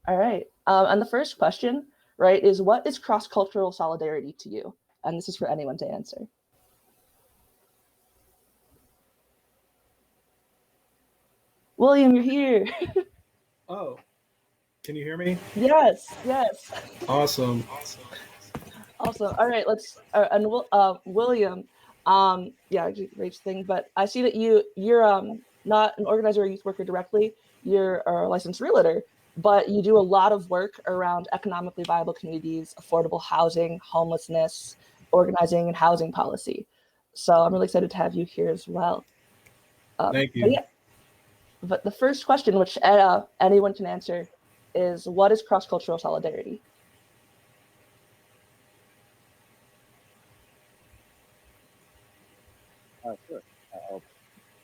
All right. And the first question, right, is what is cross-cultural solidarity to you? And this is for anyone to answer. William, you're here. Oh, can you hear me? Yes, yes. Awesome. Awesome. All right, let's and William, yeah, great thing. But I see that you're not an organizer or youth worker directly. You're a licensed realtor, but you do a lot of work around economically viable communities, affordable housing, homelessness, organizing, and housing policy. So I'm really excited to have you here as well. Thank But you. yeah, but the first question, which anyone can answer, is what is cross-cultural solidarity? Sure. I'll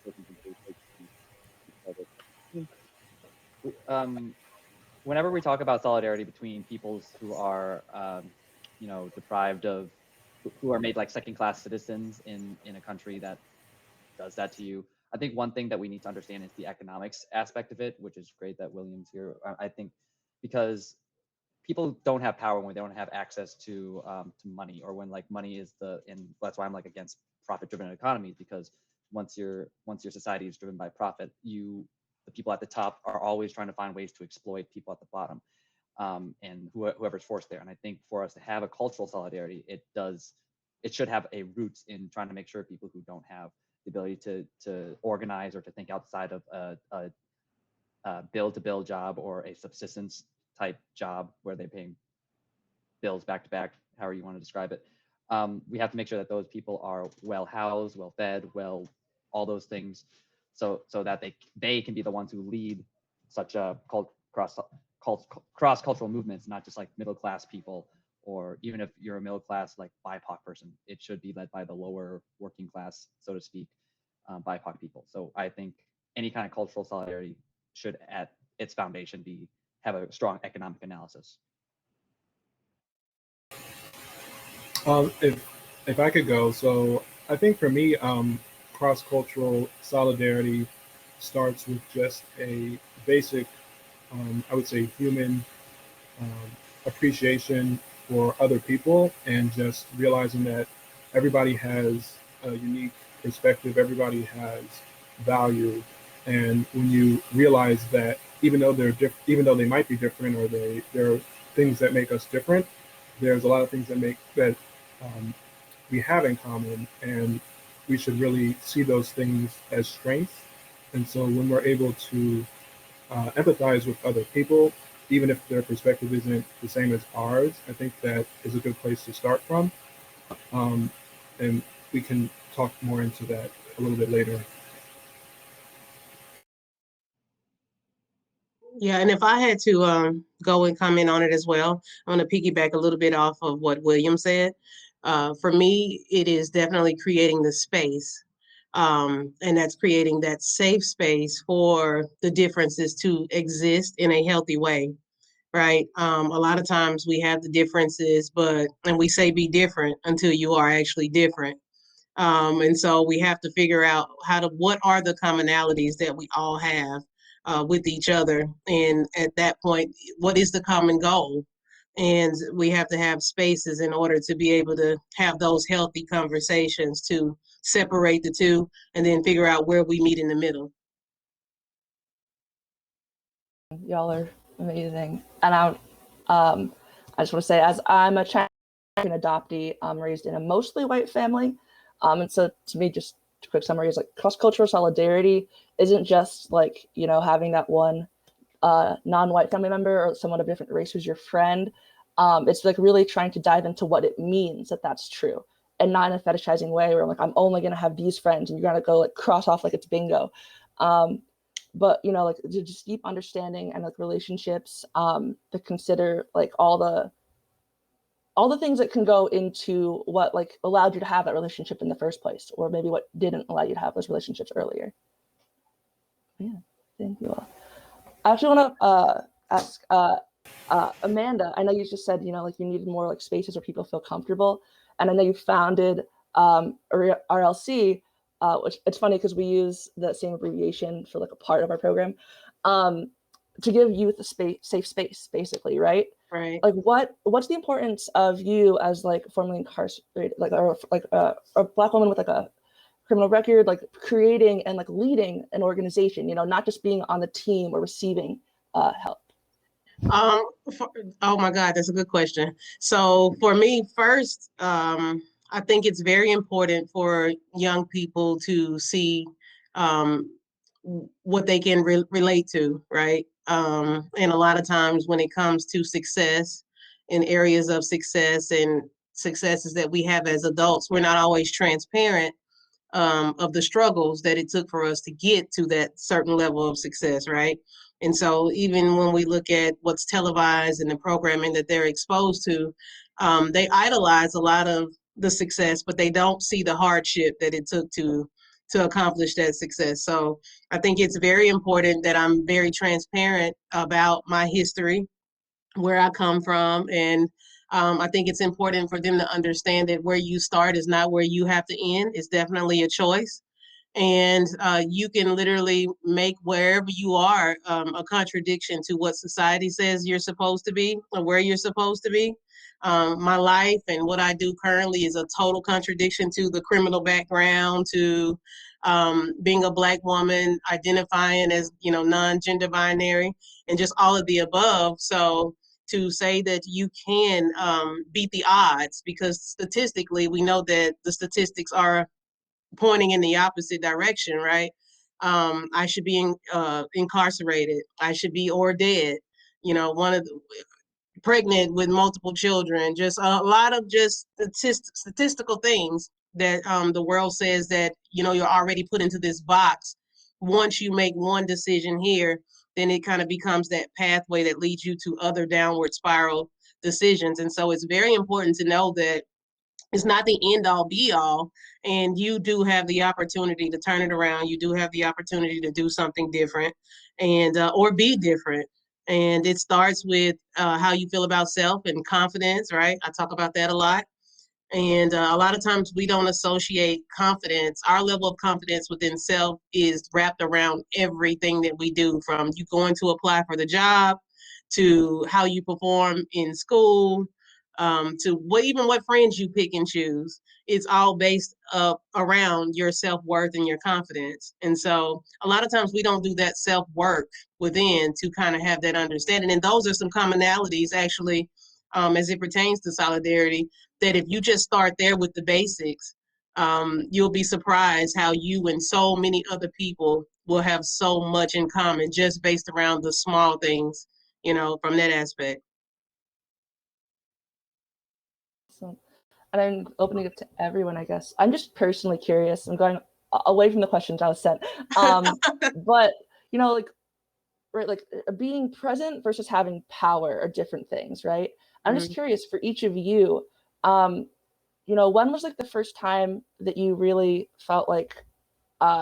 listen to whenever we talk about solidarity between peoples who are, deprived of, who are made like second-class citizens in a country that does that to you, I think one thing that we need to understand is the economics aspect of it, which is great that William's here. I think because people don't have power when they don't have access to money, or when like money is and that's why I'm like against profit-driven economies, because once your society is driven by profit, the people at the top are always trying to find ways to exploit people at the bottom, and whoever's forced there. And I think for us to have a cultural solidarity, it should have a roots in trying to make sure people who don't have the ability to organize or to think outside of a bill-to-bill job or a subsistence type job where they're paying bills back to back, however you want to describe it. We have to make sure that those people are well housed, well fed, all those things, so that they can be the ones who lead such a cross-cultural movements, not just like middle class people, or even if you're a middle class like BIPOC person, it should be led by the lower working class, so to speak, BIPOC people. So I think any kind of cultural solidarity should at its foundation have a strong economic analysis. If I could go, so I think for me, cross-cultural solidarity starts with just a basic, I would say, human appreciation for other people, and just realizing that everybody has a unique perspective, everybody has value, and when you realize that even though even though they might be different, or there are things that make us different, there's a lot of things that we have in common, and we should really see those things as strengths. And so when we're able to empathize with other people, even if their perspective isn't the same as ours, I think that is a good place to start from. And we can talk more into that a little bit later. Yeah, and if I had to go and comment on it as well, I'm going to piggyback a little bit off of what William said. For me, it is definitely creating the space, and that's creating that safe space for the differences to exist in a healthy way, right? A lot of times we have the differences, and we say be different until you are actually different. And so we have to figure out what are the commonalities that we all have with each other. And at that point, what is the common goal? And we have to have spaces in order to be able to have those healthy conversations to separate the two and then figure out where we meet in the middle. Y'all are amazing. And I just want to say, as I'm a Chinese adoptee, I'm raised in a mostly white family. And so to me, just a quick summary is like cross-cultural solidarity isn't just like, having that one non-white family member or someone of a different race who's your friend. It's like really trying to dive into what it means that that's true, and not in a fetishizing way where I'm like, I'm only going to have these friends and you're going to go like cross off like it's bingo. But like just deep understanding and like relationships, to consider like all the things that can go into what like allowed you to have that relationship in the first place, or maybe what didn't allow you to have those relationships earlier. Yeah, thank you all. I actually want to ask Amanda. I know you just said like you needed more like spaces where people feel comfortable, and I know you founded RLC, which it's funny because we use the same abbreviation for like a part of our program. to give youth a safe space, basically, right? Right. Like what's the importance of you as like formerly incarcerated, like or like a Black woman with like a criminal record, like creating and like leading an organization, you know, not just being on the team or receiving help? Um, oh my God, that's a good question. So for me, first, I think it's very important for young people to see what they can relate to, right? And a lot of times when it comes to success in areas of success and successes that we have as adults, we're not always transparent of the struggles that it took for us to get to that certain level of success, right? And so even when we look at what's televised and the programming that they're exposed to, they idolize a lot of the success, but they don't see the hardship that it took to accomplish that success. So I think it's very important that I'm very transparent about my history, where I come from, and I think it's important for them to understand that where you start is not where you have to end. It's definitely a choice. And you can literally make wherever you are a contradiction to what society says you're supposed to be or where you're supposed to be. My life and what I do currently is a total contradiction to the criminal background, to being a Black woman, identifying as, you know, non-gender binary, and just all of the above. So to say that you can beat the odds, because statistically we know that the statistics are pointing in the opposite direction, right? I should be incarcerated. I should be or dead. You know, one of the pregnant with multiple children. Just a lot of just statistical things that the world says that, you know, you're already put into this box. Once you make one decision here, then it kind of becomes that pathway that leads you to other downward spiral decisions. And so it's very important to know that it's not the end all be all, and you do have the opportunity to turn it around. You do have the opportunity to do something different, and or be different. And it starts with how you feel about self and confidence, right? I talk about that a lot. And a lot of times we don't associate confidence. Our level of confidence within self is wrapped around everything that we do, from you going to apply for the job, to how you perform in school, to what friends you pick and choose. It's all based around your self-worth and your confidence. And so a lot of times we don't do that self-work within to kind of have that understanding. And those are some commonalities actually, as it pertains to solidarity, that if you just start there with the basics, you'll be surprised how you and so many other people will have so much in common just based around the small things, you know, from that aspect. So, and I'm opening it to everyone, I guess. I'm just personally curious. I'm going away from the questions I was sent. But, you know, like, right, like being present versus having power are different things, right? I'm just curious for each of you, you know, when was like the first time that you really felt like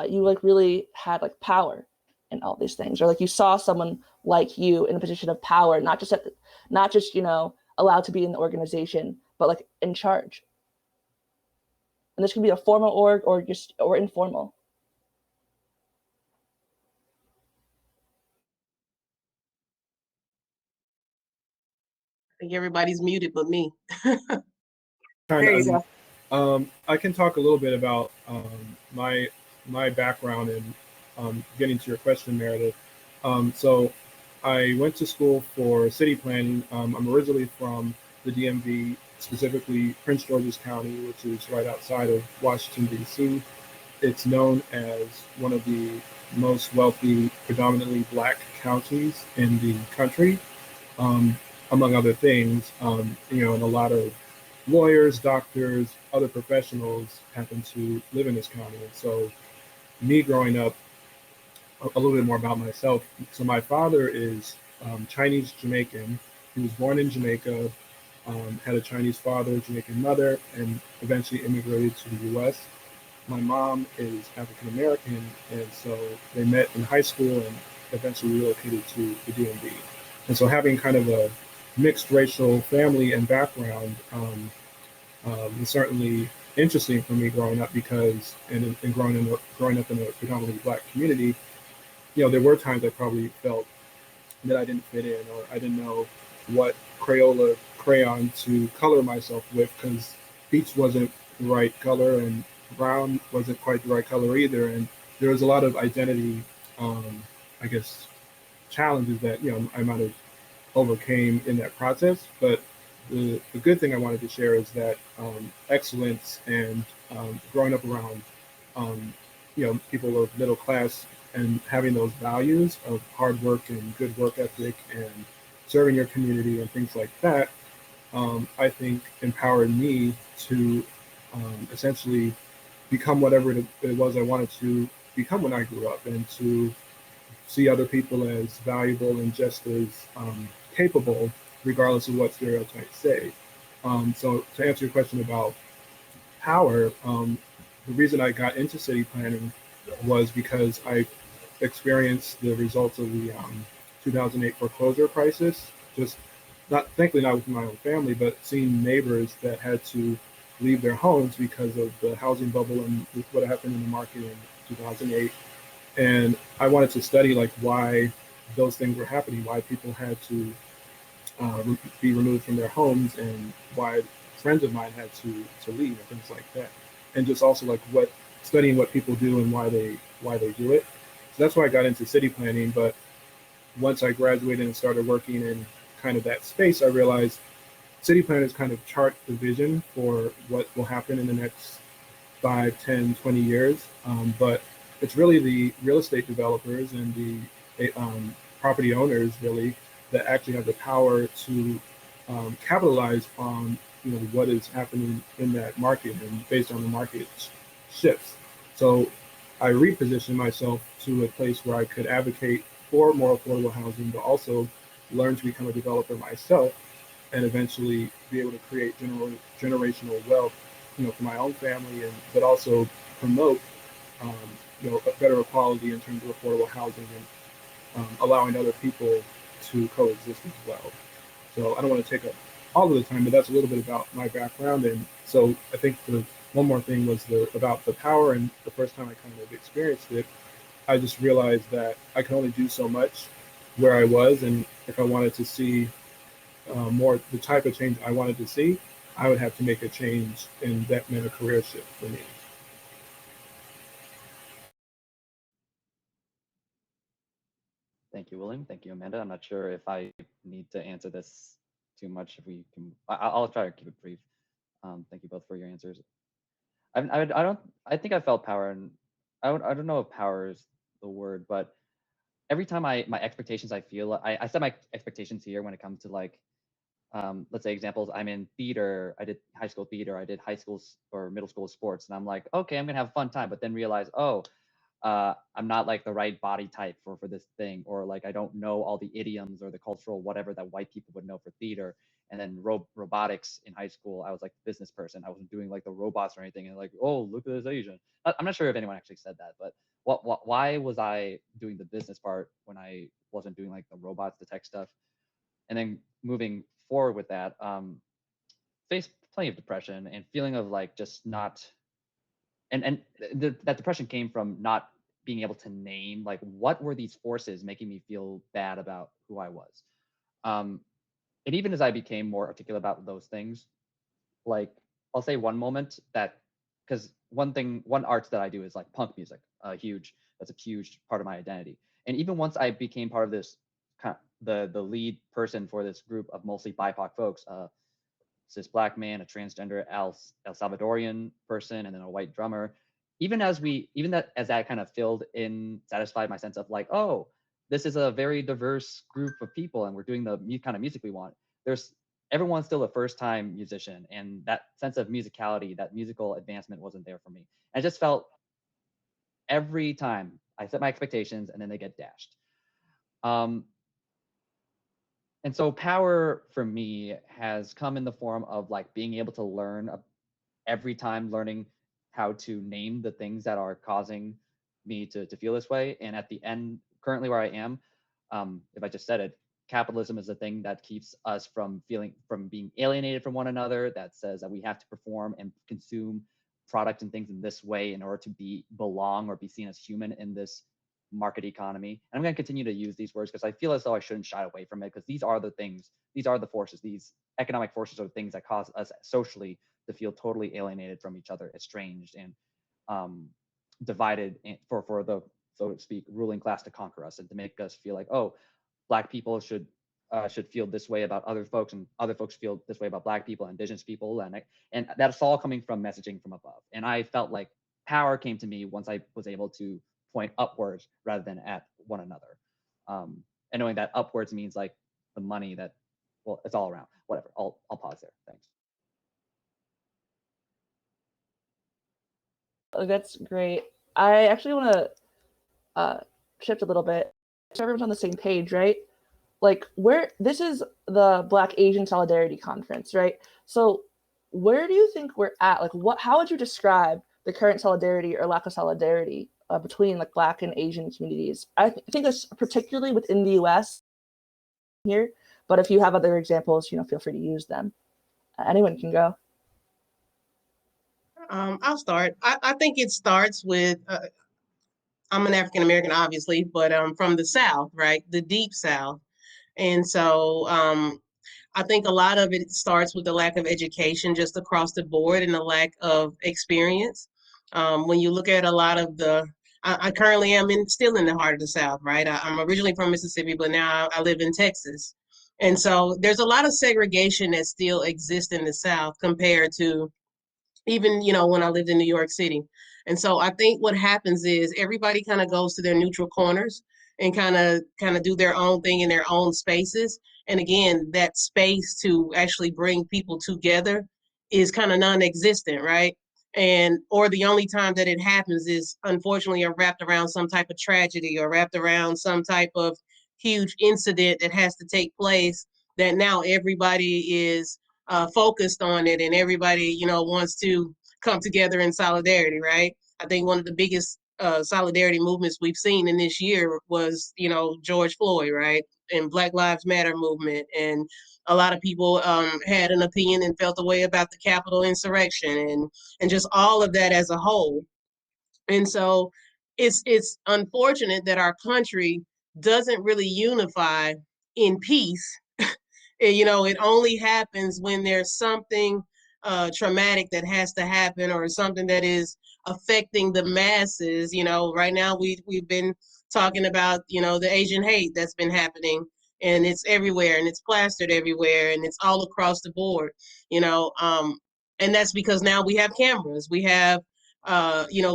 you like really had like power in all these things, or like you saw someone like you in a position of power, not just, you know, allowed to be in the organization, but like in charge? And this can be a formal org or informal. I think everybody's muted but me. Trying There you to, go. I can talk a little bit about my background and getting to your question, Meredith. So I went to school for city planning. I'm originally from the DMV, specifically Prince George's County, which is right outside of Washington, D.C. It's known as one of the most wealthy, predominantly Black counties in the country, among other things. You know, and a lot of lawyers, doctors, other professionals happen to live in this county. And so me growing up, a little bit more about myself. So my father is Chinese Jamaican. He was born in Jamaica, had a Chinese father, Jamaican mother, and eventually immigrated to the U.S. My mom is African American, and so they met in high school and eventually relocated to the DMV. And so having kind of a mixed racial family and background was certainly interesting for me growing up, because and growing up in a predominantly Black community, you know, there were times I probably felt that I didn't fit in, or I didn't know what Crayola crayon to color myself with, because peach wasn't the right color and brown wasn't quite the right color either. And there was a lot of identity, I guess, challenges that, you know, I might have overcame in that process. But the good thing I wanted to share is that excellence and growing up around, you know, people of middle class and having those values of hard work and good work ethic and serving your community and things like that, I think empowered me to essentially become whatever it was I wanted to become when I grew up, and to see other people as valuable and just as capable, regardless of what stereotypes say. So to answer your question about power, the reason I got into city planning was because I experienced the results of the 2008 foreclosure crisis. Just not, thankfully not with my own family, but seeing neighbors that had to leave their homes because of the housing bubble and what happened in the market in 2008. And I wanted to study like why those things were happening, why people had to be removed from their homes, and why friends of mine had to leave and things like that. And just also like what studying what people do and why they do it. So that's why I got into city planning. But once I graduated and started working in kind of that space, I realized city planners kind of chart the vision for what will happen in the next 5, 10, 20 years. But it's really the real estate developers and the property owners really that actually have the power to capitalize on, you know, what is happening in that market and based on the market shifts. So I repositioned myself to a place where I could advocate for more affordable housing, but also learn to become a developer myself and eventually be able to create generational wealth, you know, for my own family, and but also promote, um, you know, a better equality in terms of affordable housing and allowing other people to coexist as well. So I don't want to take up all of the time, but that's a little bit about my background. And so I think the one more thing was about the power. And the first time I kind of experienced it, I just realized that I could only do so much where I was, and if I wanted to see more the type of change I wanted to see, I would have to make a change, and that meant a career shift for me. Thank you, William. Thank you, Amanda. I'm not sure if I need to answer this too much. If we can, I'll try to keep it brief. Thank you both for your answers. I think I felt power, and I don't know if power is the word, but every time my expectations, I feel I set my expectations here when it comes to like, let's say examples, I'm in theater, I did high school theater, I did high school or middle school sports, and I'm like, okay, I'm gonna have a fun time, but then realize, oh, I'm not like the right body type for this thing, or like I don't know all the idioms or the cultural whatever that white people would know for theater. And then robotics in high school, I was like the business person. I wasn't doing like the robots or anything. And like, oh, look at this Asian. I'm not sure if anyone actually said that, but why was I doing the business part when I wasn't doing like the robots, the tech stuff? And then moving forward with that, faced plenty of depression and feeling of like just not, and that depression came from not being able to name like what were these forces making me feel bad about who I was. Um, and even as I became more articulate about those things, like I'll say one moment that, because one art that I do is like punk music, that's a huge part of my identity. And even once I became part of this kind of the lead person for this group of mostly BIPOC folks, cis black man, a transgender El Salvadorian person, and then a white drummer. Even as that kind of filled in, satisfied my sense of like, oh, this is a very diverse group of people, and we're doing the kind of music we want. Everyone's still a first-time musician, and that sense of musicality, that musical advancement wasn't there for me. I just felt every time I set my expectations and then they get dashed. And so power for me has come in the form of like being able to learn every time, learning how to name the things that are causing me to feel this way. And at the end, currently where I am, if I just said it, capitalism is the thing that keeps us from being alienated from one another, that says that we have to perform and consume product and things in this way in order to belong or be seen as human in this market economy. And I'm going to continue to use these words because I feel as though I shouldn't shy away from it, because these are the things, these are the forces, these economic forces are the things that cause us socially to feel totally alienated from each other, estranged, and divided for the, so to speak, ruling class to conquer us and to make us feel like, oh, Black people should feel this way about other folks, and other folks feel this way about Black people, Indigenous people, and that's all coming from messaging from above. And I felt like power came to me once I was able to point upwards rather than at one another, and knowing that upwards means like the money that, well, it's all around. Whatever. I'll pause there. Thanks. That's great. I actually want to shift a little bit so everyone's on the same page, right? Like, where this is the Black Asian Solidarity Conference, right? So where do you think we're at? Like, how would you describe the current solidarity or lack of solidarity between like Black and Asian communities? I think that's particularly within the US here, but if you have other examples, feel free to use them. Anyone can go. I'll start. I think it starts with, I'm an African American, obviously, but from the South, right? The deep South. And so I think a lot of it starts with the lack of education just across the board and the lack of experience. When you look at a lot of I currently am still in the heart of the South, right? I'm originally from Mississippi, but now I live in Texas. And so there's a lot of segregation that still exists in the South compared to even, when I lived in New York City. And so I think what happens is everybody kind of goes to their neutral corners and kind of do their own thing in their own spaces. And again, that space to actually bring people together is kind of non-existent, right? And or the only time that it happens is unfortunately wrapped around some type of tragedy or wrapped around some type of huge incident that has to take place, that now everybody is focused on it, and everybody, wants to come together in solidarity, right? I think one of the biggest solidarity movements we've seen in this year was, George Floyd, right? And Black Lives Matter movement. And a lot of people had an opinion and felt a way about the Capitol insurrection and just all of that as a whole. And so it's unfortunate that our country doesn't really unify in peace. It only happens when there's something traumatic that has to happen, or something that is affecting the masses. Right now we've been talking about, the Asian hate that's been happening, and it's everywhere, and it's plastered everywhere, and it's all across the board. And that's because now we have cameras, we have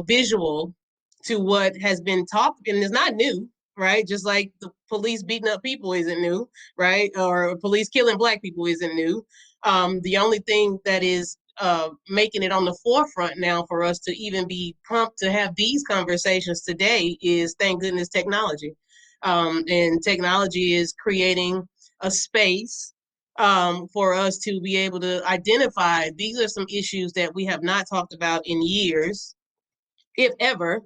visual to what has been talked, and it's not new, right? Just like the police beating up people isn't new, right? Or police killing Black people isn't new. The only thing that is making it on the forefront now for us to even be prompt to have these conversations today is, thank goodness, technology. And technology is creating a space for us to be able to identify these are some issues that we have not talked about in years, if ever.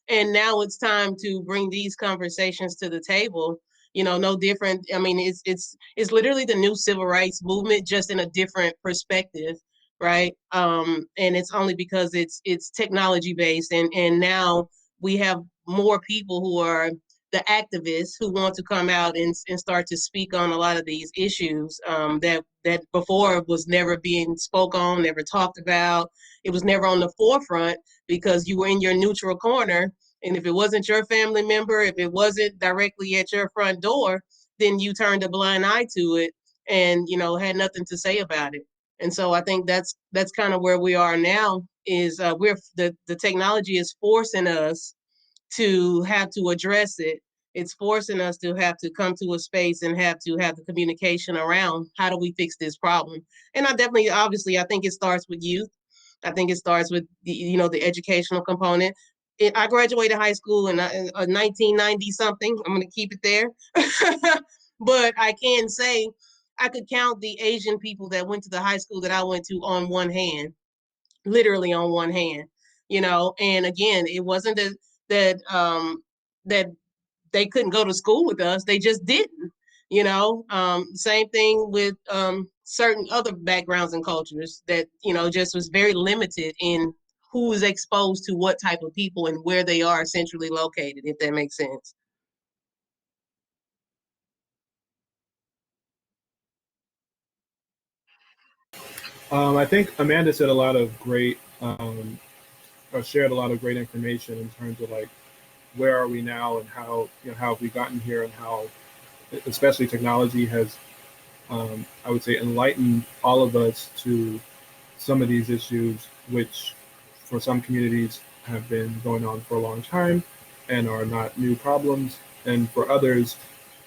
And now it's time to bring these conversations to the table. No different. I mean, it's literally the new civil rights movement, just in a different perspective, right? And it's only because it's technology based, and now we have more people who are the activists who want to come out and start to speak on a lot of these issues that before was never being spoke on, never talked about. It was never on the forefront because you were in your neutral corner. And if it wasn't your family member, if it wasn't directly at your front door, then you turned a blind eye to it and, had nothing to say about it. And so I think that's kind of where we are now is the technology is forcing us to have to address it. It's forcing us to have to come to a space and have to have the communication around how do we fix this problem. And obviously, I think it starts with youth. I think it starts with the educational component. I graduated high school in 1990 something. I'm going to keep it there. But I can say I could count the Asian people that went to the high school that I went to on one hand, literally on one hand. And again, it wasn't that they couldn't go to school with us. They just didn't. Same thing with certain other backgrounds and cultures that just was very limited in who is exposed to what type of people and where they are centrally located, if that makes sense. I think Amanda said a lot of great, or shared a lot of great information in terms of like where are we now and how how have we gotten here, and how especially technology has, I would say, enlightened all of us to some of these issues, which for some communities have been going on for a long time and are not new problems, and for others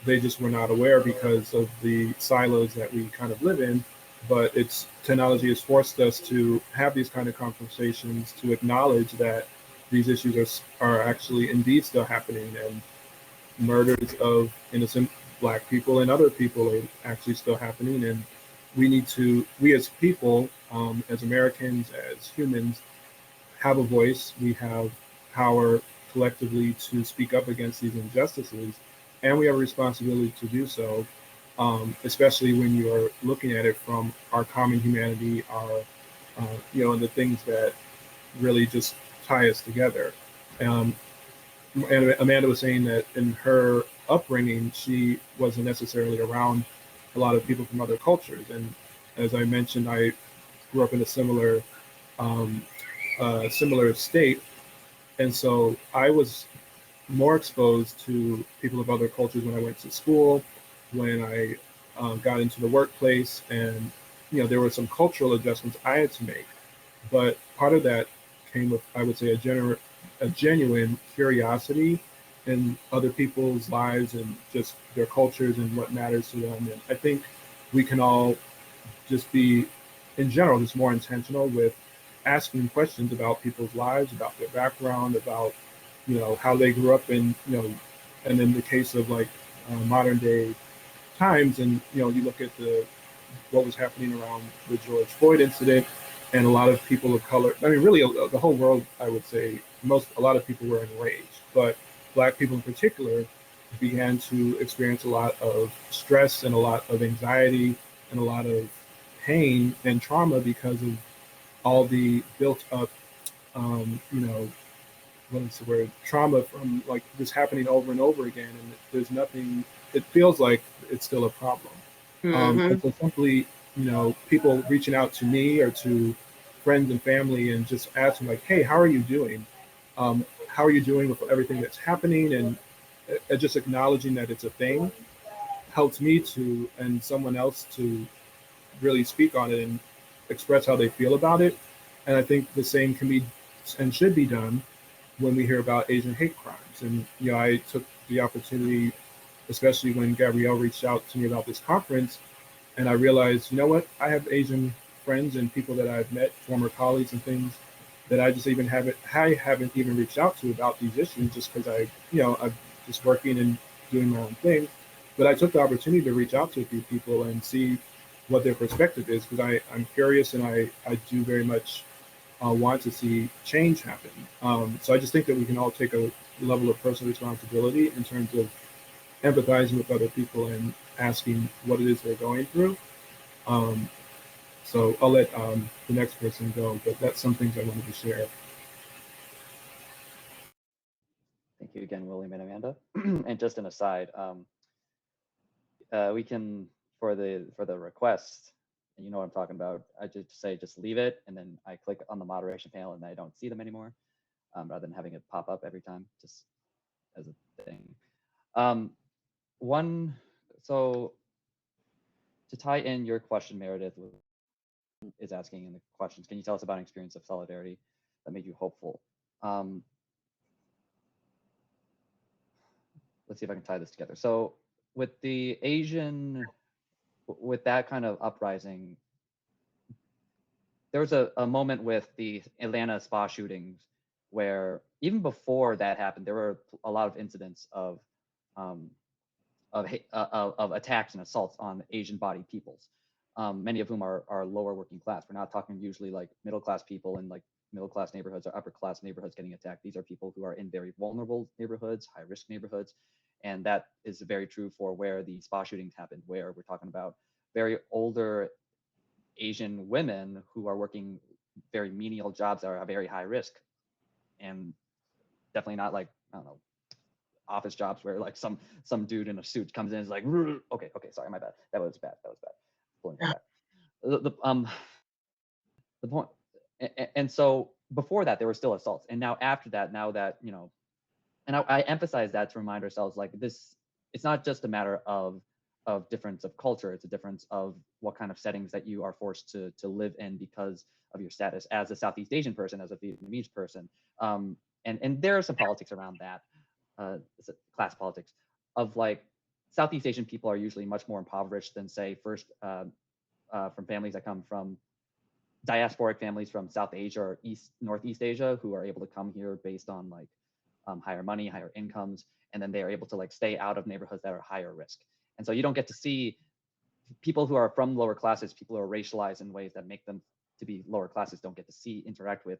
they just were not aware because of the silos that we kind of live in. But it's technology has forced us to have these kind of conversations, to acknowledge that these issues are actually indeed still happening, and murders of innocent Black people and other people are actually still happening. And we as people, as Americans, as humans, have a voice. We have power collectively to speak up against these injustices, and we have a responsibility to do so, especially when you are looking at it from our common humanity, and the things that really just tie us together. Um, and Amanda was saying that in her upbringing, she wasn't necessarily around a lot of people from other cultures. And as I mentioned, I grew up in a um, similar state, and so I was more exposed to people of other cultures when I went to school, when I got into the workplace, and there were some cultural adjustments I had to make. But part of that came with, I would say, a genuine curiosity in other people's lives and just their cultures and what matters to them. And I think we can all just be, in general, just more intentional with asking questions about people's lives, about their background, about how they grew up in and in the case of like modern day times, and you look at what was happening around the George Floyd incident, and a lot of people of color. I mean, really, the whole world. I would say a lot of people were enraged, but Black people in particular began to experience a lot of stress and a lot of anxiety and a lot of pain and trauma because of all the built up, what is the word, trauma from like this happening over and over again, and there's nothing. It feels like it's still a problem. And so simply, people reaching out to me or to friends and family and just asking like, "Hey, how are you doing? How are you doing with everything that's happening?" And just acknowledging that it's a thing helps me to and someone else to really speak on it and express how they feel about it. And I think the same can be and should be done when we hear about Asian hate crimes. And I took the opportunity, especially when Gabrielle reached out to me about this conference, and I realized, what, I have Asian friends and people that I've met, former colleagues and things, that I haven't even reached out to about these issues, just because I'm just working and doing my own thing. But I took the opportunity to reach out to a few people and see what their perspective is, because I'm curious, and I do very much want to see change happen. So I just think that we can all take a level of personal responsibility in terms of empathizing with other people and asking what it is they're going through. Um, so I'll let the next person go, but that's some things I wanted to share. Thank you again, William and Amanda. And just an aside, we can, for the request, and you know what I'm talking about, I just say just leave it, and then I click on the moderation panel and I don't see them anymore, rather than having it pop up every time, just as a thing. So to tie in your question, Meredith is asking in the questions, can you tell us about an experience of solidarity that made you hopeful? Let's see if I can tie this together. So with that kind of uprising, there was a moment with the Atlanta spa shootings where even before that happened, there were a lot of incidents of attacks and assaults on Asian-bodied peoples, many of whom are lower working class. We're not talking usually like middle-class people in like middle-class neighborhoods or upper-class neighborhoods getting attacked. These are people who are in very vulnerable neighborhoods, high-risk neighborhoods, and that is very true for where the spa shootings happened, where we're talking about very older Asian women who are working very menial jobs that are very high risk, and definitely not like, I don't know, office jobs where like some dude in a suit comes in and is like, okay, sorry, my bad. That was bad. Pulling that back. The point, and so before that there were still assaults, and now after that, now that, you know, and I emphasize that to remind ourselves, like, this, it's not just a matter of difference of culture, it's a difference of what kind of settings that you are forced to live in because of your status as a Southeast Asian person, as a Vietnamese person. And there are some politics around that, class politics, of like, Southeast Asian people are usually much more impoverished than, say, from families that come from diasporic families from South Asia or Northeast Asia, who are able to come here based on like higher money, higher incomes, and then they are able to like stay out of neighborhoods that are higher risk. And so you don't get to see people who are from lower classes, people who are racialized in ways that make them to be lower classes, don't get to see interact with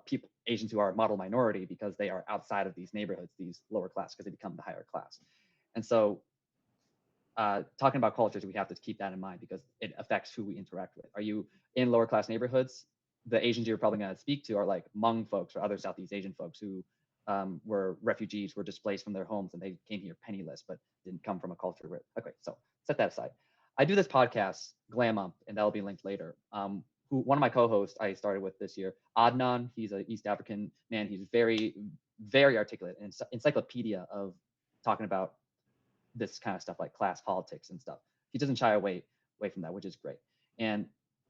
people, Asians who are model minority, because they are outside of these neighborhoods, these lower class, because they become the higher class. And so talking about cultures, we have to keep that in mind because it affects who we interact with. Are you in lower class neighborhoods? The Asians you're probably going to speak to are like Hmong folks or other Southeast Asian folks who were refugees, were displaced from their homes, and they came here penniless, but didn't come from a culture where, okay, so set that aside. I do this podcast, Glam Up, and that'll be linked later. One of my co-hosts I started with this year, Adnan, he's an East African man. He's very, very articulate and encyclopedia of talking about this kind of stuff like class politics and stuff. He doesn't shy away from that, which is great. And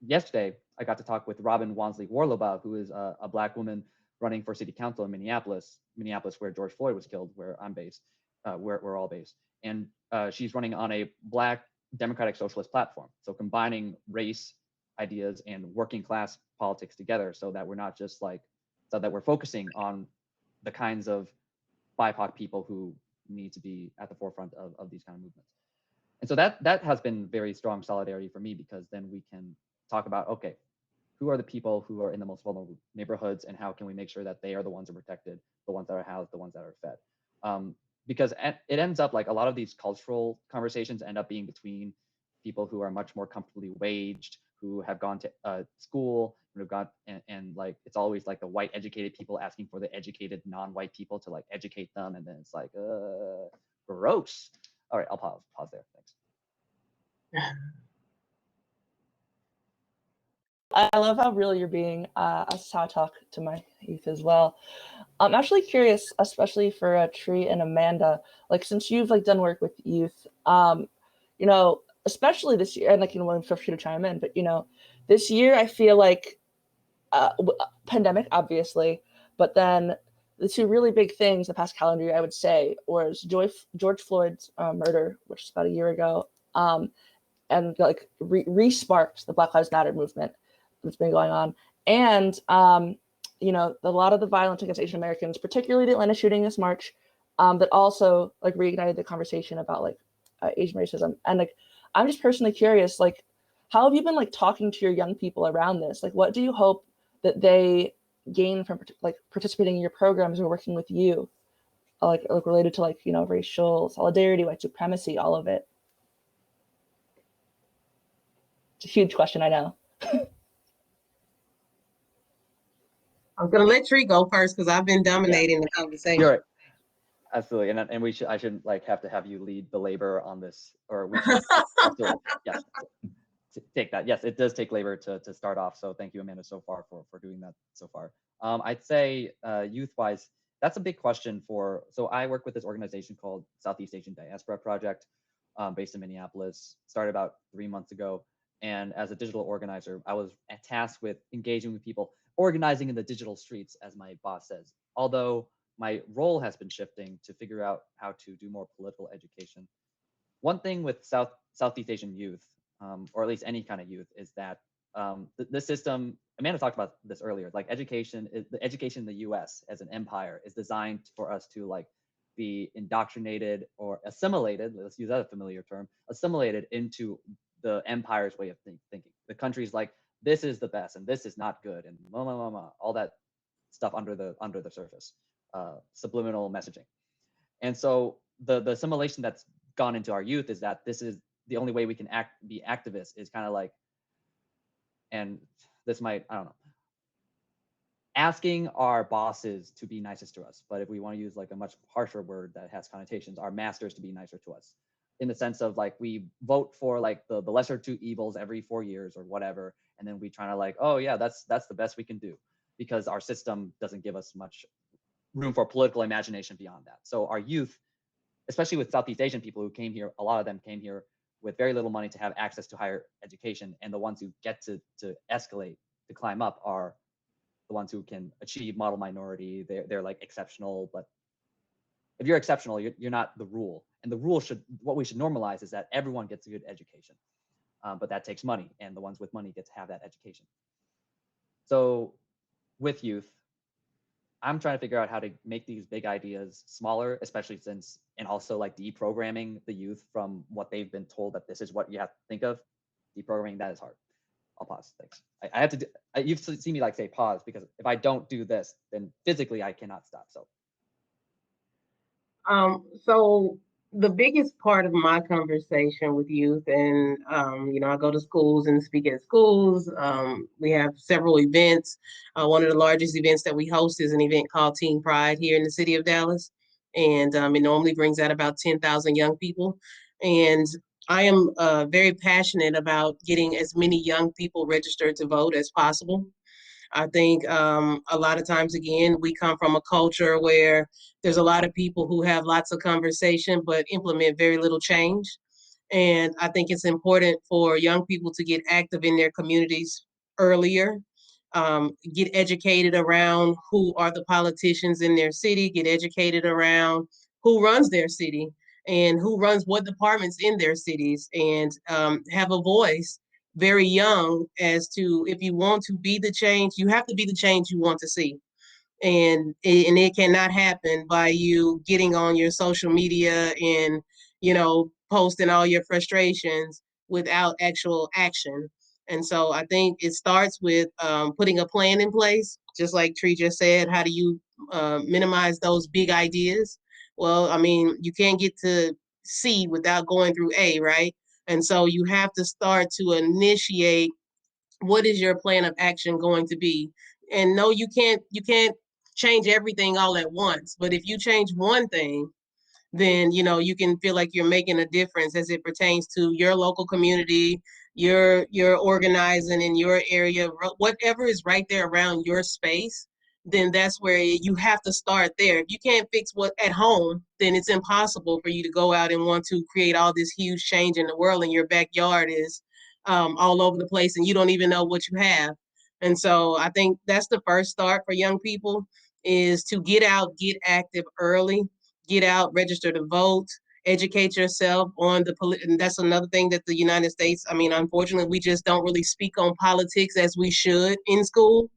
yesterday, I got to talk with Robin Wansley Warloba, who is a Black woman running for city council in Minneapolis, where George Floyd was killed, where I'm based, we're all based. And she's running on a Black democratic socialist platform. So combining race ideas and working class politics together, so that we're not just like, so that we're focusing on the kinds of BIPOC people who need to be at the forefront of these kind of movements. And so that has been very strong solidarity for me, because then we can talk about, okay, who are the people who are in the most vulnerable neighborhoods, and how can we make sure that they are the ones who are protected, the ones that are housed, the ones that are fed. Because it ends up like a lot of these cultural conversations end up being between people who are much more comfortably waged, who have gone to school, who have got, and like, it's always like the white educated people asking for the educated non-white people to like educate them. And then it's like, gross. All right, I'll pause there. Thanks. I love how real you're being. That's how I talk to my youth as well. I'm actually curious, especially for Tree and Amanda, like, since you've like done work with youth, you know, especially this year, and like, you know, feel free to chime in, but you know, this year I feel like pandemic, obviously, but then the two really big things the past calendar year, I would say, was George Floyd's murder, which is about a year ago, and like re-sparked the Black Lives Matter movement that's been going on. And, you know, a lot of the violence against Asian Americans, particularly the Atlanta shooting this March, that also like reignited the conversation about like Asian racism. And like, I'm just personally curious, like, how have you been like talking to your young people around this? Like, what do you hope that they gain from like participating in your programs or working with you, like related to like, you know, racial solidarity, white supremacy, all of it? It's a huge question, I know. I'm gonna let Tree go first because I've been dominating the conversation. Sure. Absolutely, and I shouldn't like have to have you lead the labor on this, or we should absolutely, yes, take that. Yes, it does take labor to start off. So thank you, Amanda, so far for doing that so far. I'd say youth-wise, that's a big question for. So I work with this organization called Southeast Asian Diaspora Project, based in Minneapolis. Started about 3 months ago, and as a digital organizer, I was tasked with engaging with people, organizing in the digital streets, as my boss says. Although my role has been shifting to figure out how to do more political education. One thing with Southeast Asian youth, or at least any kind of youth, is that the system, Amanda talked about this earlier, like the education in the US as an empire is designed for us to like be indoctrinated or assimilated, let's use that a familiar term, assimilated into the empire's way of thinking. The country's like, this is the best and this is not good, and all that stuff under the surface. Subliminal messaging. And so the assimilation that's gone into our youth is that this is the only way we can be activists, is kind of like, and this might, I don't know, asking our bosses to be nicest to us, but if we want to use like a much harsher word that has connotations, our masters to be nicer to us, in the sense of like we vote for like the lesser two evils every 4 years or whatever, and then we try to like, oh yeah, that's the best we can do, because our system doesn't give us much room for political imagination beyond that. So our youth, especially with Southeast Asian people who came here, a lot of them came here with very little money to have access to higher education, and the ones who get to escalate, to climb up, are the ones who can achieve model minority. They're like exceptional, but if you're exceptional, you're not the rule. And the rule what we should normalize is that everyone gets a good education, but that takes money, and the ones with money get to have that education. So with youth, I'm trying to figure out how to make these big ideas smaller, especially since, and also like deprogramming the youth from what they've been told that this is what you have to think of. Deprogramming that is hard. I'll pause. Thanks. I have to do, you've seen me like say pause, because if I don't do this, then physically I cannot stop. So So the biggest part of my conversation with youth, and I go to schools and speak at schools. We have several events. One of the largest events that we host is an event called Teen Pride here in the city of Dallas, and it normally brings out about 10,000 young people. And I am very passionate about getting as many young people registered to vote as possible. I think a lot of times, again, we come from a culture where there's a lot of people who have lots of conversation but implement very little change. And I think it's important for young people to get active in their communities earlier, get educated around who are the politicians in their city, get educated around who runs their city and who runs what departments in their cities, and have a voice very young as to, if you want to be the change, you have to be the change you want to see. And it cannot happen by you getting on your social media and posting all your frustrations without actual action. And so I think it starts with putting a plan in place, just like Tree just said. How do you minimize those big ideas? Well, I mean, you can't get to C without going through A, right? And so you have to start to initiate, what is your plan of action going to be? And no, you can't change everything all at once, but if you change one thing, then you can feel like you're making a difference as it pertains to your local community, your organizing in your area, whatever is right there around your space. Then that's where you have to start there. If you can't fix what at home, then it's impossible for you to go out and want to create all this huge change in the world, and your backyard is all over the place and you don't even know what you have. And so I think that's the first start for young people, is to get out, get active early, get out, register to vote, educate yourself on and that's another thing that the United States, I mean, unfortunately, we just don't really speak on politics as we should in school.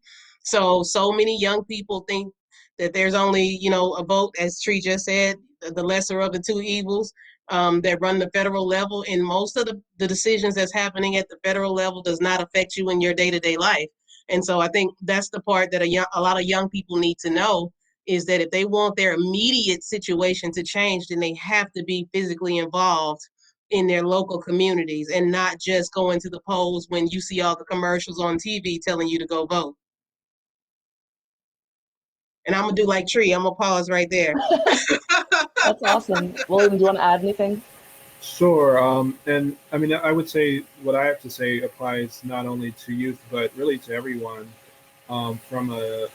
So many young people think that there's only, a vote, as Tree just said, the lesser of the two evils, that run the federal level. And most of the decisions that's happening at the federal level does not affect you in your day-to-day life. And so I think that's the part that a lot of young people need to know, is that if they want their immediate situation to change, then they have to be physically involved in their local communities, and not just going to the polls when you see all the commercials on TV telling you to go vote. And I'm gonna do like Tree. I'm gonna pause right there. That's awesome. William, do you want to add anything? Sure. And I mean, I would say what I have to say applies not only to youth, but really to everyone, from a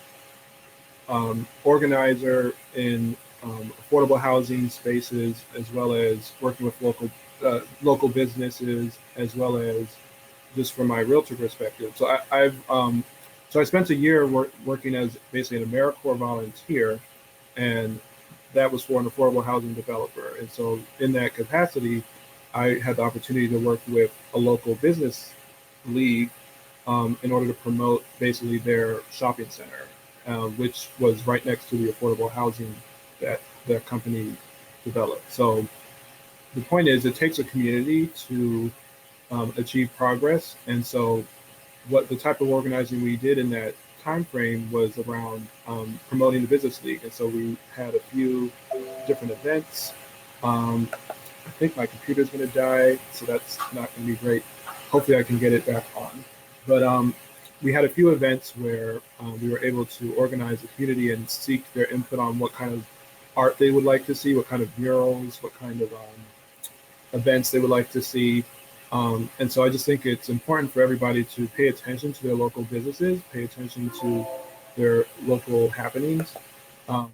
organizer in affordable housing spaces, as well as working with local businesses, as well as just from my realtor perspective. So I spent a year working as basically an AmeriCorps volunteer, and that was for an affordable housing developer. And so in that capacity, I had the opportunity to work with a local business league in order to promote basically their shopping center, which was right next to the affordable housing that their company developed. So the point is, it takes a community to achieve progress. And so what the type of organizing we did in that time frame was around promoting the business league. And so we had a few different events. I think my computer's going to die, so that's not going to be great. Hopefully I can get it back on. But we had a few events where we were able to organize the community and seek their input on what kind of art they would like to see, what kind of murals, what kind of events they would like to see. And so I just think it's important for everybody to pay attention to their local businesses, pay attention to their local happenings. I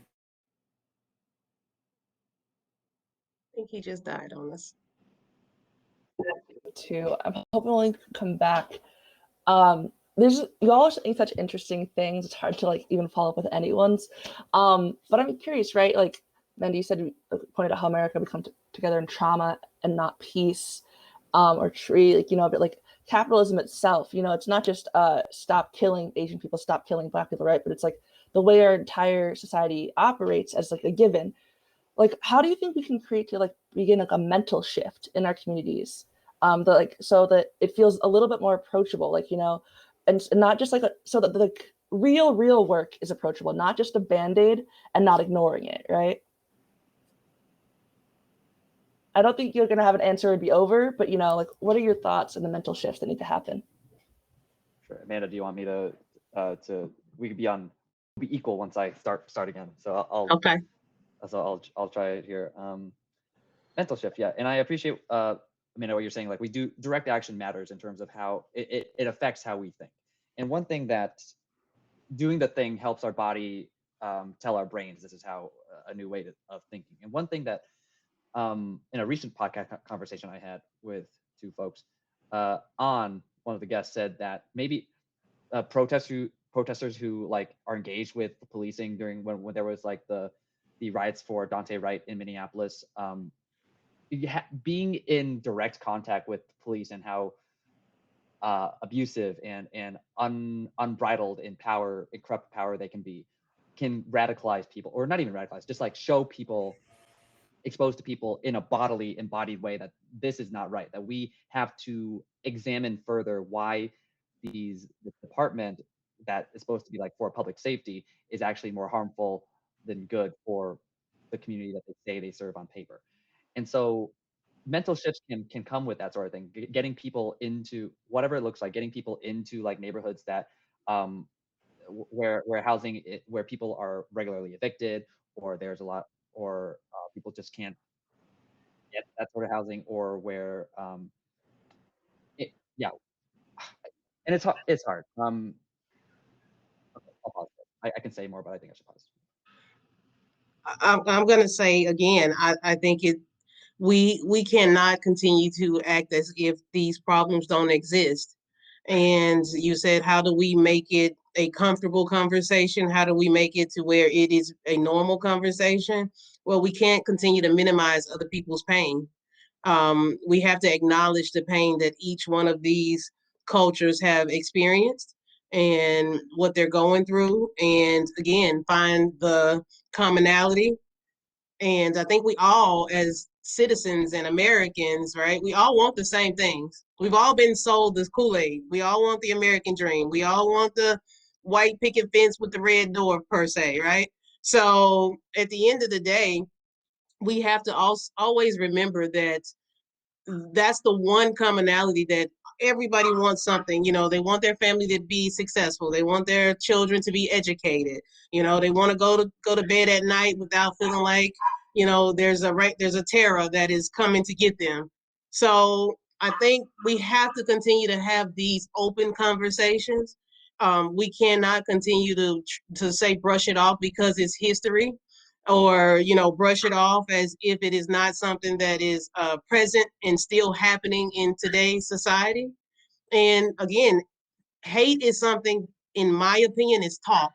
think he just died on us. Too. I'm hoping we'll come back. You all are saying such interesting things. It's hard to like even follow up with anyone's. But I'm curious, right? Like Mandy, you said, pointed out how America we come together in trauma and not peace, or tree. Like but like capitalism itself, it's not just stop killing Asian people, stop killing Black people, right? But it's like the way our entire society operates as like a given. Like, how do you think we can create to like begin like a mental shift in our communities, so that it feels a little bit more approachable, like and not just like so that the real work is approachable, not just a band-aid and not ignoring it, right? I don't think you're gonna have an answer and be over, but like, what are your thoughts and the mental shifts that need to happen? Sure. Amanda, do you want me to we could be equal once I start again. So Okay. I'll try it here. Mental shift, yeah. And I appreciate Amanda, what you're saying. Like, we do, direct action matters in terms of how it affects how we think. And one thing that doing the thing helps our body tell our brains this is how a new way of thinking. And one thing that in a recent podcast conversation I had with two folks, one of the guests said that maybe protesters who like are engaged with policing during when there was like the riots for Dante Wright in Minneapolis, being in direct contact with police and how abusive and unbridled in power, in corrupt power they can radicalize people, or not even radicalize, just like show people, expose to people in a bodily embodied way that this is not right, that we have to examine further why the department that is supposed to be like for public safety is actually more harmful than good for the community that they say they serve on paper. And so mental shifts can come with that sort of thing, getting people into whatever it looks like, getting people into like neighborhoods that where housing, where people are regularly evicted, or there's a lot, or people just can't get that sort of housing, or where yeah, and it's hard. Okay, I'll pause there. I can say more, but I think I should pause. I'm going to say again, I think we cannot continue to act as if these problems don't exist. And you said, how do we make it a comfortable conversation? How do we make it to where it is a normal conversation? Well, we can't continue to minimize other people's pain. We have to acknowledge the pain that each one of these cultures have experienced and what they're going through. And again, find the commonality. And I think we all, as citizens and Americans, right, we all want the same things. We've all been sold this Kool-Aid. We all want the American dream. We all want the white picket fence with the red door, per se, right? So at the end of the day, we have to always remember that that's the one commonality, that everybody wants something. They want their family to be successful, they want their children to be educated, they want to go to bed at night without feeling like there's a terror that is coming to get them. So I think we have to continue to have these open conversations. We cannot continue to say brush it off because it's history, or brush it off as if it is not something that is present and still happening in today's society. And again, hate is something, in my opinion, is taught.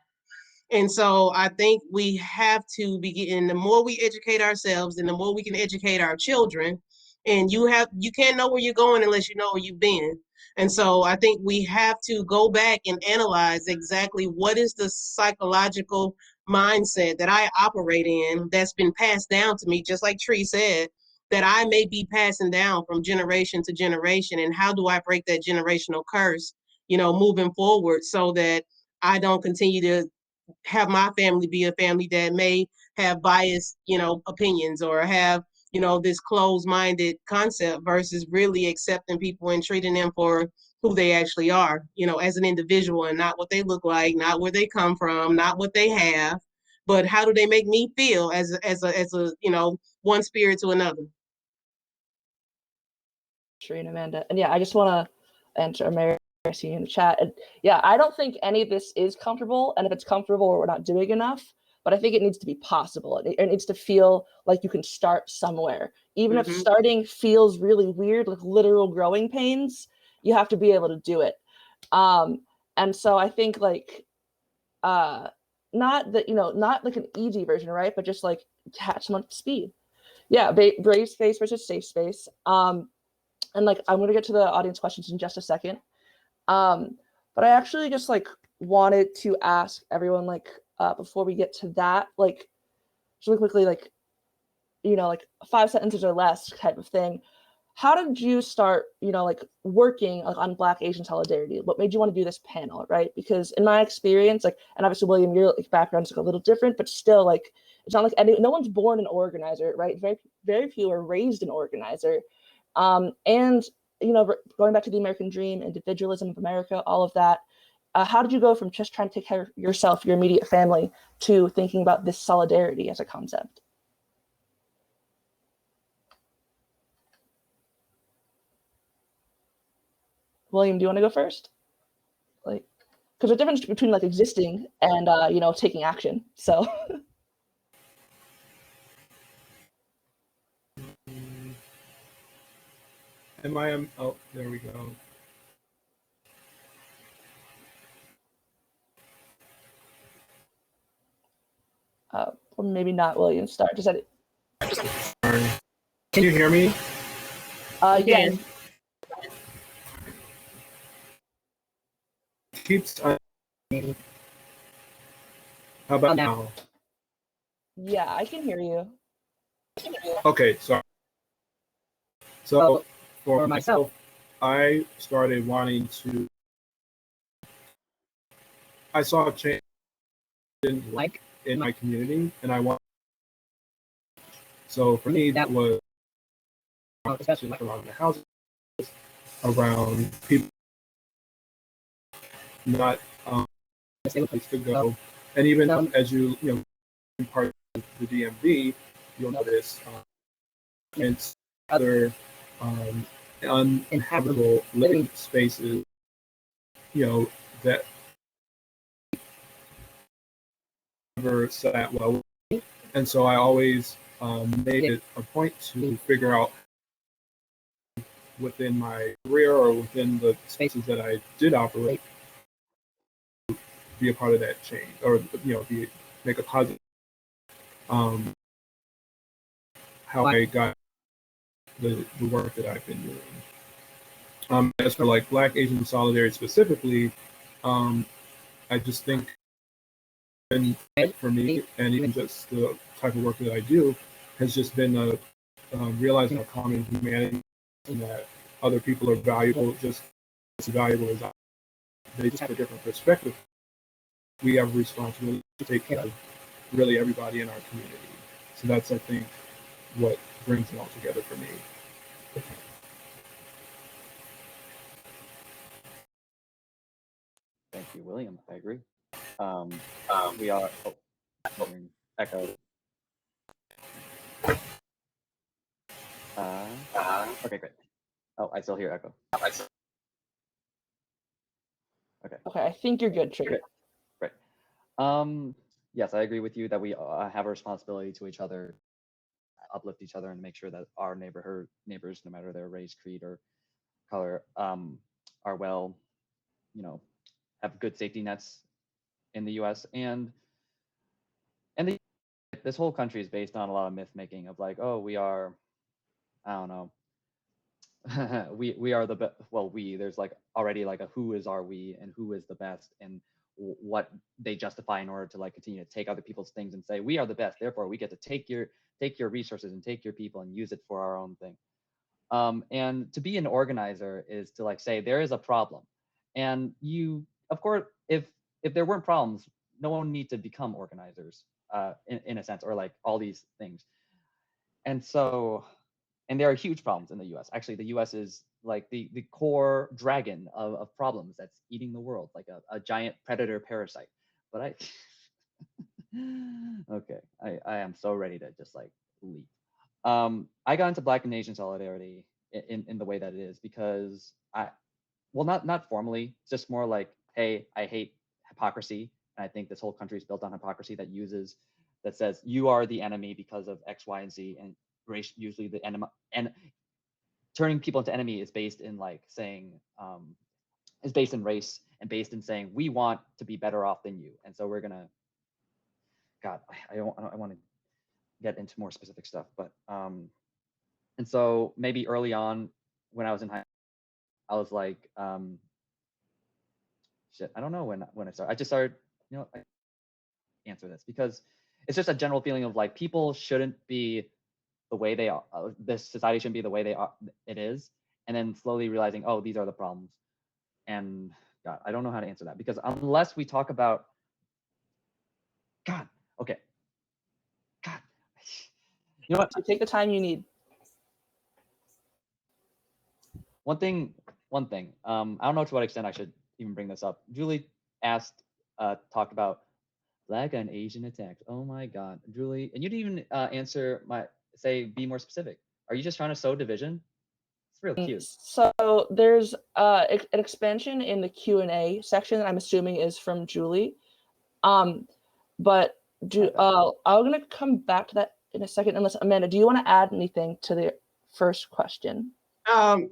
And so I think we have to begin, the more we educate ourselves and the more we can educate our children. And you can't know where you're going unless you know where you've been. And so I think we have to go back and analyze exactly what is the psychological mindset that I operate in that's been passed down to me, just like Tree said, that I may be passing down from generation to generation. And how do I break that generational curse, moving forward, so that I don't continue to have my family be a family that may have biased, opinions, or have, this closed-minded concept versus really accepting people and treating them for who they actually are, as an individual, and not what they look like, not where they come from, not what they have, but how do they make me feel as a one spirit to another. Shereen, Amanda, and yeah, I just want to answer Mary. I see you in the chat, and yeah, I don't think any of this is comfortable, and if it's comfortable, we're not doing enough. But I think it needs to be possible. It needs to feel like you can start somewhere, even if starting feels really weird, like literal growing pains. You have to be able to do it. And so I think like, not that not like an easy version, right? But just like catch someone up to speed. Yeah, brave space versus safe space. And like I'm gonna get to the audience questions in just a second. But I actually just like wanted to ask everyone like before we get to that, like just really quickly, like like 5 sentences or less type of thing. How did you start, like working on Black Asian solidarity? What made you want to do this panel, right? Because in my experience, like, and obviously William, your like, background is like a little different, but still, like, it's not like no one's born an organizer, right? Very few are raised an organizer, and going back to the American dream, individualism of America, all of that. How did you go from just trying to take care of yourself, your immediate family, to thinking about this solidarity as a concept? William, do you want to go first? Like, because there's a difference between like existing and taking action. So. Oh, there we go. Or maybe not. William, start. Just it. Sorry. Can you hear me? Yeah. Keeps. How about now? Yeah, I can hear you. Okay, sorry. So for myself, I started wanting to. I saw a change in my community, and I want. So for me, that was especially like around the houses, around people not a place to go, and even as you part of the DMV, you'll notice it's other uninhabitable living spaces, that never sat well. And so I always made it a point to figure out within my career or within the spaces that I did operate, be a part of that change, or make a positive. How I got the work that I've been doing. As for like Black Asian solidarity specifically, I just think, and for me, and even just the type of work that I do, has just been realizing our common humanity, and that other people are valuable, just as valuable as I. They just have a different perspective. We have a responsibility to take care of really everybody in our community. So that's, I think, what brings it all together for me. Thank you, William. I agree. We are hearing echo. Okay, great. Oh, I still hear echo. Okay. Okay, I think you're good, Trey. Great. Yes, I agree with you that we have a responsibility to each other, uplift each other, and make sure that our neighbors, no matter their race, creed, or color, are well, have good safety nets in the U.S. and this whole country is based on a lot of myth making of like, oh, we are, I don't know, we are the best. Well, there's like already like a who is are we and who is the best and what they justify in order to like continue to take other people's things and say we are the best, therefore we get to take your resources and take your people and use it for our own thing. And to be an organizer is to like say there is a problem, and you, of course, if there weren't problems, no one need to become organizers in a sense, or like all these things. And so And there are huge problems in the US. Actually, the US is like the core dragon of problems that's eating the world, like a giant predator parasite. But okay, I am so ready to just like leave. I got into Black and Asian solidarity in the way that it is because well, not formally, it's just more like, hey, I hate hypocrisy. And I think this whole country is built on hypocrisy that says you are the enemy because of X, Y, and Z, and race usually the enemy, and turning people into enemy is based in like saying is based in race and based in saying we want to be better off than you, and so we're gonna. God, I want to get into more specific stuff, but and so maybe early on when I was in high, I was like, shit, I don't know when I started. I just started, I answer this because it's just a general feeling of like people shouldn't be the way they are. This society shouldn't be the way it is, and then slowly realizing, oh, these are the problems. And God, I don't know how to answer that because unless we talk about God, okay, God, you know what? Take the time you need. One thing. I don't know to what extent I should even bring this up. Julie asked, talked about Black and Asian attacks. Oh my God, Julie, and you didn't even answer be more specific. Are you just trying to sow division? It's real cute. So there's an expansion in the Q&A section that I'm assuming is from Julie. But I'm gonna come back to that in a second. Unless Amanda, do you want to add anything to the first question? The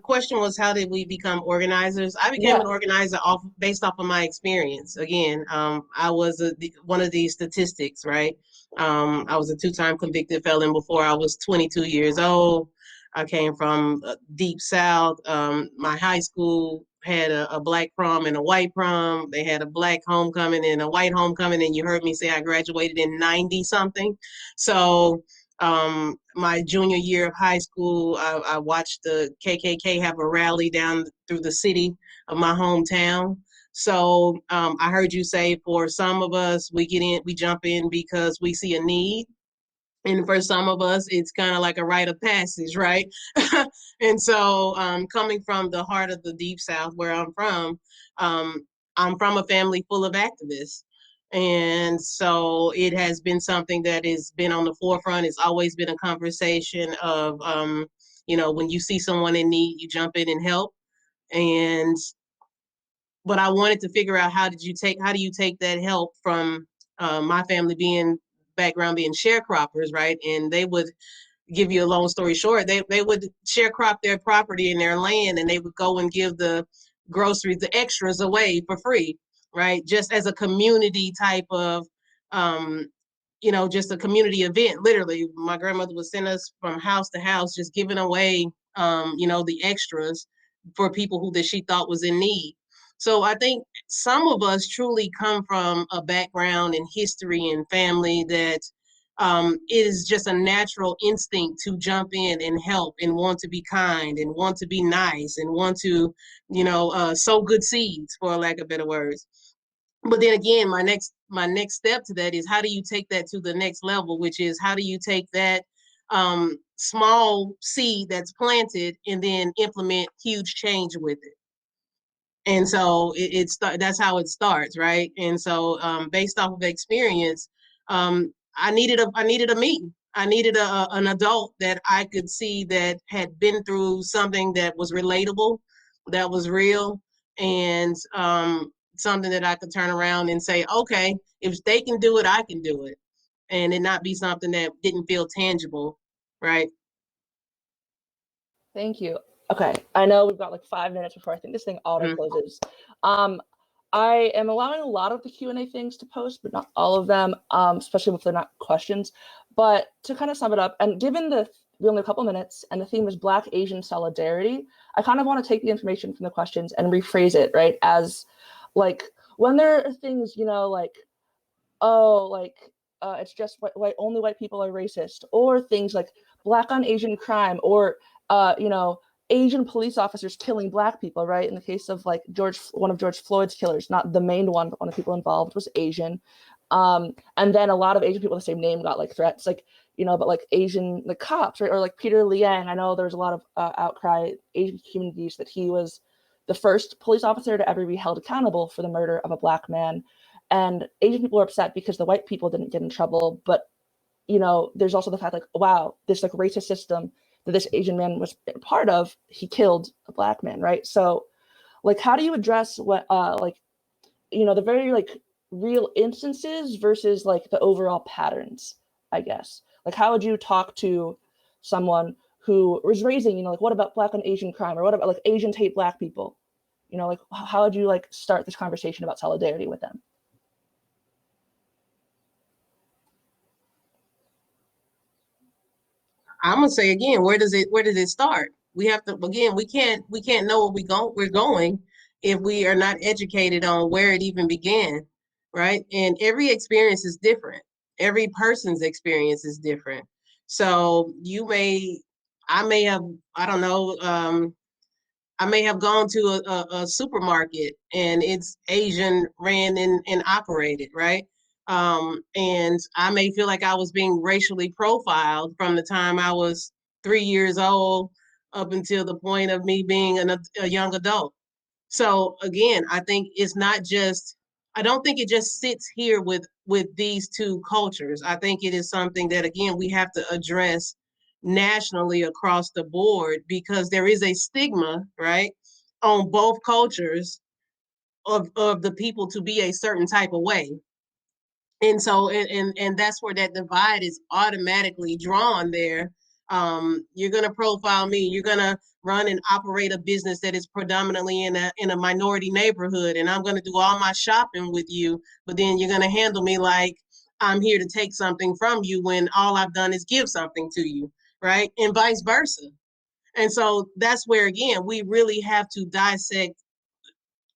question was, how did we become organizers? I became an organizer based off of my experience. Again, I was one of these statistics, right? I was a 2-time convicted felon before I was 22 years old. I came from deep South. My high school had a Black prom and a white prom. They had a Black homecoming and a white homecoming. And you heard me say I graduated in 90 something. So my junior year of high school, I watched the KKK have a rally down through the city of my hometown. So I heard you say for some of us, we jump in because we see a need. And for some of us, it's kind of like a rite of passage, right? And so coming from the heart of the Deep South, where I'm from a family full of activists. And so it has been something that has been on the forefront. It's always been a conversation of, when you see someone in need, you jump in and help. But I wanted to figure out how do you take that help from my family background being sharecroppers, right? And they would give you a long story short, they would sharecrop their property and their land, and they would go and give the groceries, the extras away for free, right? Just as a community type of, just a community event. Literally, my grandmother would send us from house to house, just giving away, the extras for people that she thought was in need. So I think some of us truly come from a background in history and family that it is just a natural instinct to jump in and help and want to be kind and want to be nice and want to, sow good seeds, for lack of better words. But then again, my next step to that is, how do you take that to the next level, which is how do you take that small seed that's planted and then implement huge change with it? And so that's how it starts, right? And so based off of experience, I needed a me. I needed an adult that I could see that had been through something that was relatable, that was real, and something that I could turn around and say, okay, if they can do it, I can do it, and it not be something that didn't feel tangible, right? Thank you. Okay, I know we've got like 5 minutes before I think this thing auto closes. I am allowing a lot of the Q&A things to post, but not all of them, especially if they're not questions. But to kind of sum it up, and given we only have a couple minutes, and the theme is Black Asian solidarity, I kind of want to take the information from the questions and rephrase it, right? As like, when there are things, like, oh, like, it's just only white people are racist, or things like Black on Asian crime, or, Asian police officers killing Black people, right? In the case of like one of George Floyd's killers, not the main one, but one of the people involved was Asian. And then a lot of Asian people with the same name got like threats. Like, but like Asian, the cops, right? Or like Peter Liang, I know there's a lot of outcry, Asian communities, that he was the first police officer to ever be held accountable for the murder of a Black man. And Asian people are upset because the white people didn't get in trouble. But, there's also the fact like, wow, this like racist system that this Asian man was part of, he killed a Black man, right? So like, how do you address what, the very like real instances versus like the overall patterns, I guess? Like, how would you talk to someone who was raising, like, what about Black and Asian crime, or what about like Asians hate Black people? Like, how would you like start this conversation about solidarity with them? I'm gonna say again, where does it start? We have to, again, we can't know where we're going if we are not educated on where it even began, right? And every experience is different. Every person's experience is different. So I may have, I don't know, I may have gone to a supermarket and it's Asian ran and operated, right? And I may feel like I was being racially profiled from the time I was 3 years old up until the point of me being a young adult. So again, I think it's not just, I don't think it just sits here with these two cultures. I think it is something that, again, we have to address nationally across the board, because there is a stigma, right, on both cultures of the people to be a certain type of way. And so and that's where that divide is automatically drawn there. You're going to profile me, you're going to run and operate a business that is predominantly in a minority neighborhood, and I'm going to do all my shopping with you, but then you're going to handle me like I'm here to take something from you when all I've done is give something to you, right? And vice versa. And so that's where, again, we really have to dissect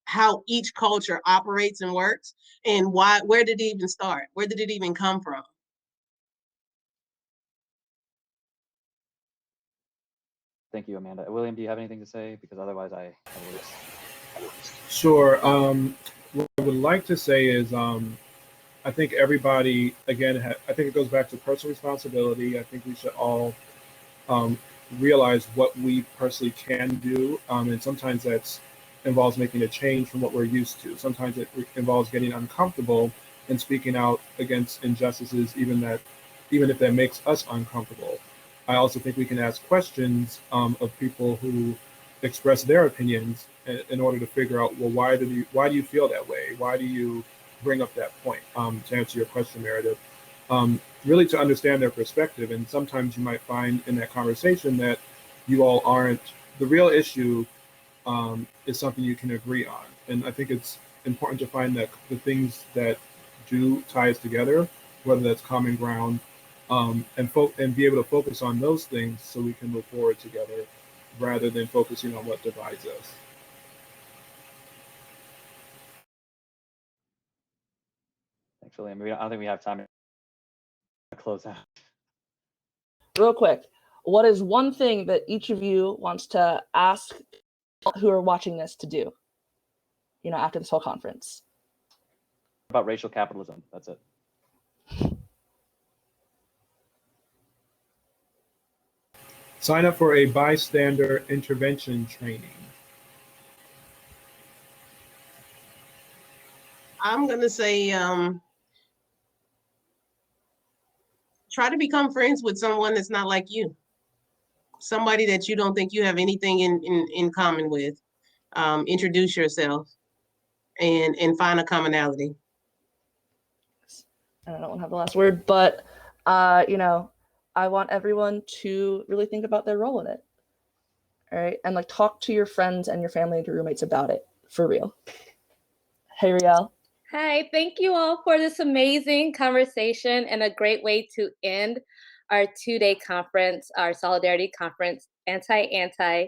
how each culture operates and works, and where did it even start? Where did it even come from? Thank you, Amanda. William, do you have anything to say? Because otherwise I will just... Sure. What I would like to say is, I think everybody, again, I think it goes back to personal responsibility. I think we should all realize what we personally can do. And sometimes that involves making a change from what we're used to. Sometimes it involves getting uncomfortable and speaking out against injustices, even if that makes us uncomfortable. I also think we can ask questions of people who express their opinions in order to figure out, well, why do you feel that way? Why do you bring up that point? To answer your question, Meredith, really to understand their perspective. And sometimes you might find in that conversation that you all aren't, the real issue is something you can agree on. And I think it's important to find that the things that do tie us together, whether that's common ground, and be able to focus on those things so we can move forward together rather than focusing on what divides us. Thanks, William. I don't think we have time to close out. Real quick, what is one thing that each of you wants to ask who are watching this to do, after this whole conference? About racial capitalism. That's it. Sign up for a bystander intervention training. I'm going to say, try to become friends with someone that's not like you. Somebody that you don't think you have anything in common with. Introduce yourself and find a commonality. And I don't want to have the last word, but I want everyone to really think about their role in it. All right. And like talk to your friends and your family and your roommates about it for real. Hey, Riel. Hi, thank you all for this amazing conversation and a great way to end our 2-day conference, our Solidarity Conference, Anti-Anti.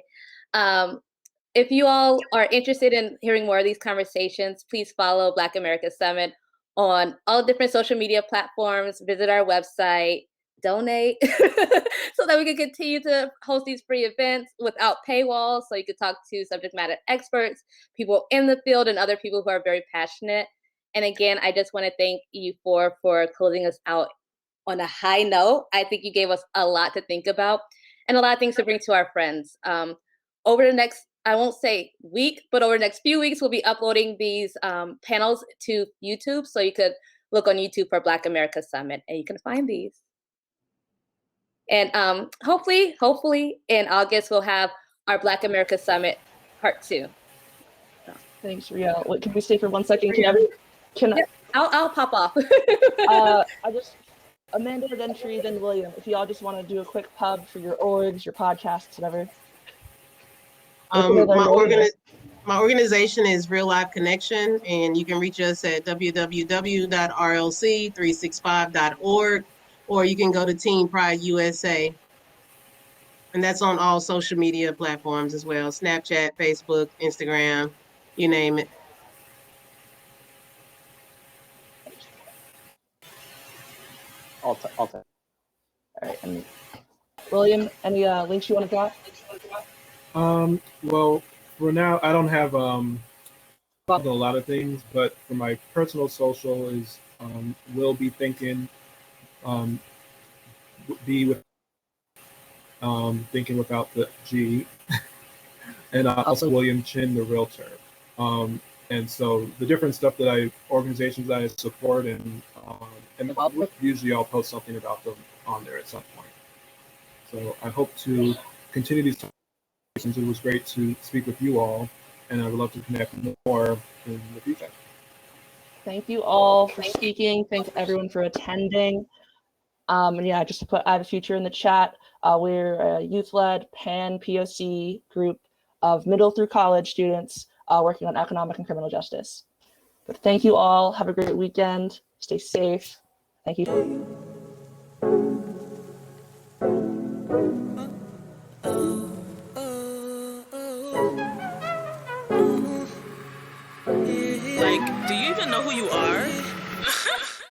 If you all are interested in hearing more of these conversations, please follow Black America Summit on all different social media platforms, visit our website, donate so that we can continue to host these free events without paywalls, so you can talk to subject matter experts, people in the field, and other people who are very passionate. And again, I just want to thank you for closing us out on a high note. I think you gave us a lot to think about and a lot of things to bring to our friends. Over the next, I won't say week, but over the next few weeks, we'll be uploading these panels to YouTube. So you could look on YouTube for Black America Summit and you can find these. And hopefully in August, we'll have our Black America Summit Part 2. Thanks, Riel. Wait, can we stay for 1 second? I'll pop off. Amanda, then Tree, then William. If y'all just want to do a quick pub for your orgs, your podcasts, whatever. My organization is Real Life Connection, and you can reach us at www.rlc365.org, or you can go to Team Pride USA. And that's on all social media platforms as well. Snapchat, Facebook, Instagram, you name it. All right. And William, any links you want to drop? Well, for now, I don't have a lot of things, but for my personal social is will be thinking, be with thinking without the G, and also William Chin, the realtor. And so the different stuff that organizations that I support, and usually I'll post something about them on there at some point. So I hope to continue these conversations. It was great to speak with you all, and I would love to connect more in the future. Thank you all for speaking. Thanks everyone for attending. And yeah, just to put add a future in the chat. We're a youth-led pan-POC group of middle through college students working on economic and criminal justice. But thank you all. Have a great weekend. Stay safe. Thank you.